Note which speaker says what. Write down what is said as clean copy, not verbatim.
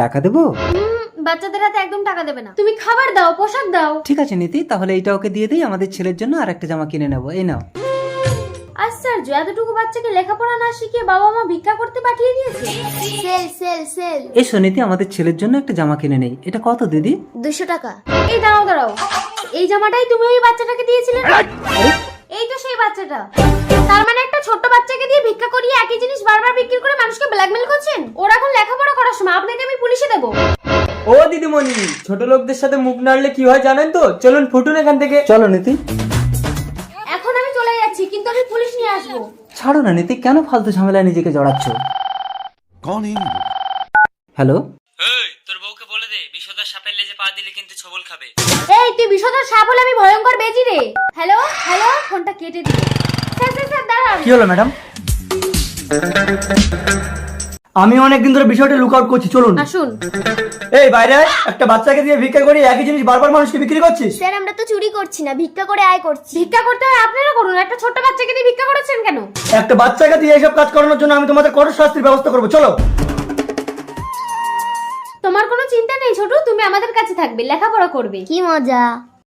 Speaker 1: টাকা দেবো?
Speaker 2: বাচ্চাদের হাতে একদম টাকা দেবে না, তুমি খাবার দাও, পোশাক দাও।
Speaker 1: ঠিক আছে নীতি, তাহলে এইটা ওকে দিয়ে দিই, আমাদের ছেলের জন্য আর একটা জামা কিনে নেবো। এই নাও।
Speaker 2: আশ্চর্য, এতটুকু বাচ্চাকে লেখাপড়া না শিখিয়ে বাবা মা ভিক্ষা করতে পাঠিয়ে দিয়েছে। Sale sale sale.
Speaker 1: এসো নীতি, আমাদের ছেলের জন্য একটা জামা কিনে নেই। এটা কত দিদি?
Speaker 2: 200 টাকা। এই দাঁড়াও দাঁড়াও, এই জামাটাই তুমি ওই বাচ্চাটাকে দিয়েছিলে না? এই তো সেই বাচ্চাটা। তার মানে একটা ছোট্ট বাচ্চাকে দিয়ে ভিক্ষা করিয়ে একই জিনিস বারবার বিক্রি করে মানুষকে ব্ল্যাকমেল করছেন। ওরা এখন লেখাপড়া করার সময়, আপনাকে আমি পুলিশে দেবো।
Speaker 3: ও দিদিমণি, ছোট লোকদের সাথে মুখ নাড়লে কি হয় জানেন তো? চলুন ফুটুন এখান থেকে।
Speaker 1: চলো নীতি।
Speaker 2: এখন আমি চলে যাচ্ছি, কিন্তু আমি পুলিশ নিয়ে আসবো।
Speaker 1: ছাড়ো না নীতি, কেন ফালতু ঝামেলায় নিজেকে জড়াচ্ছ? হ্যালো।
Speaker 4: এই তোর বউকে বলে দে বিষধর সাপের লেজে পা দিলে কিন্তু ছবল খাবে।
Speaker 2: এই তুই বিষধর সাপ হলে আমি ভয়ঙ্কর বেজি রে। হ্যালো হ্যালো, ফোনটা কেটে দিল। স্যার স্যার স্যার দাঁড়ান।
Speaker 3: কি হলো ম্যাডাম? আমি অনেকদিন ধরে বিষয়টা লুক আউট করছি, চলুন।
Speaker 2: আসুন।
Speaker 3: এই বাইরে আয়, একটা বাচ্চাকে দিয়ে ভিক্ষা করে একই জিনিস বারবার মানুষকে বিক্রি করছিস।
Speaker 2: স্যার আমরা তো চুরি করছি না, ভিক্ষা করে আয় করছি। ভিক্ষা করতে হয় আপনারা করুন, একটা ছোট্ট বাচ্চাকে দিয়ে ভিক্ষা করেছেন কেন?
Speaker 3: একটা বাচ্চাকে দিয়ে এইসব কাজ করানোর জন্য আমি তোমাদের কঠোর শাস্তির ব্যবস্থা করবো, চলো।
Speaker 2: তোমার কোনো চিন্তা নেই ছোট, তুমি আমাদের কাছে থাকবে, লেখাপড়া করবে। কি মজা।